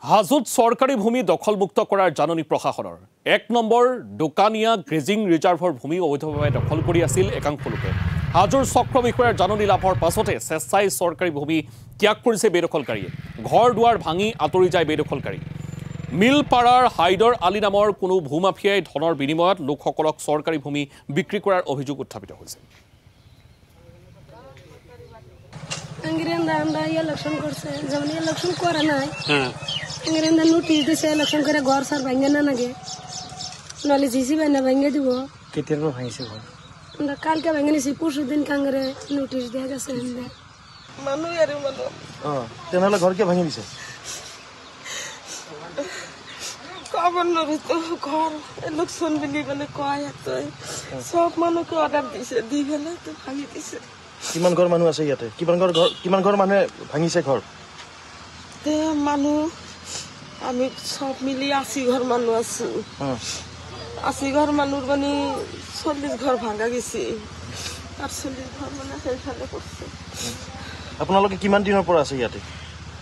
হাজোত চৰকাৰী ভূমি দখলমুক্ত কৰাৰ জাননী প্ৰশাসনৰ ১ নম্বৰ দোকানীয়া গ্ৰেজিং ৰিজাৰ্ভৰ ভূমি অবৈধভাৱে দখল কৰি আছিল একাংশ লোকে। হাজোৰ চক্ৰ বিষয়াৰ জাননী লাভৰ পাছতে স্বেচ্ছাই চৰকাৰী ভূমি ত্যাগ কৰিছে বেদখলকাৰীয়ে। ঘৰ দুৱাৰ ভাঙি আঁতৰি যায় বেদখলকাৰী। মিলপাৰাৰ হাইদৰ আলী নামৰ কোনো ভূমাফিয়াই ধনৰ বিনিময়ত লোকসকলক চৰকাৰী ভূমি বিক্ৰী কৰাৰ অভিযোগ উত্থাপিত হৈছে। ইলেকশন করছে যেমন ইলেকশন করে নাই নোটিশ দিছে ইলেকশন করে ঘর সার ভাঙে না নাগে নাহলে জিসি ভাঙা ভাঙে দিব কেতিয়াৰ পৰা ভাঙিছে ঘৰ আমৰা কালকে ভাঙে নিছি পৰশু দিন কাঙ্গৰে নোটিশ দিয়া গেছে মানুহ আৰু মানুহ তেনেহ'লে ঘৰ কিয় ভাঙি দিছে গভর্নর তো ঘর ইলেকশন বুলি মানে কয় সব মানুহকে অর্ডার দিছে দি ফেলে তো ভাঙি দিছে। কিমান ঘৰ মানুহ আছে ইয়াতে কিমান ঘৰ মানুহে ভাঙিছে ঘৰ মানুহ আমি সব মিলি 80 ঘর মানুহ আছো 80 ঘর মানুষ মানে 40 ঘর ভাঙা গেছে আর 40 ঘর মানে সেইফালে করছে। আপোনালোকে কিমান দিনৰ পৰা আছে ইয়াতে?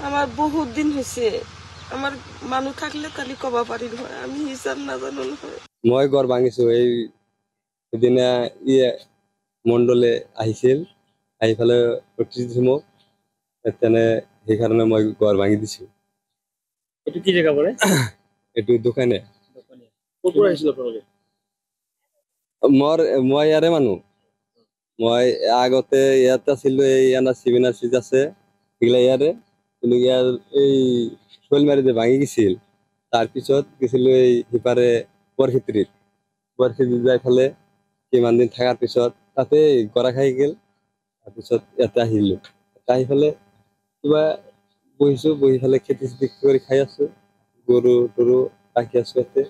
আমাৰ বহুত দিন হয়েছে আমাৰ মানুষ থাকলে কালি কবা পাৰিল হয় আমি হিসাব নাজানো নহয়। মই ঘর ভাঙিছো এই দিনা মণ্ডলে আহিছিল আহি পেলাই নোটিছ দিছে মোক তেনে সেইকাৰণে মই ঘৰ ভাঙি দিছো। এইটো কি জেগা পৰে? এইটো দোকানে ক'ৰ পৰা আহিছিল আপোনালোকে? মই ইয়াৰে মানুহ মই আগতে ইয়াত আছিলো এই চিবিনাৰ আছে সেইগিলা ইয়াৰে কিন্তু ইয়াৰ এই শৈলমাৰী যে ভাঙি গৈছিল তাৰপিছত গৈছিলো এই সিপাৰে বৰক্ষেত্ৰীত যাই ফালে কিমান দিন থকাৰ পিছত তাতে গৰা খাই গেল তাৰপিছত ইয়াতে আহিলো আহি পেলাই কিবা বহিছো বহি পেলাই খেতি চেতি কৰি খাই আছো গৰু তৰু ৰাখি আছো ইয়াতে।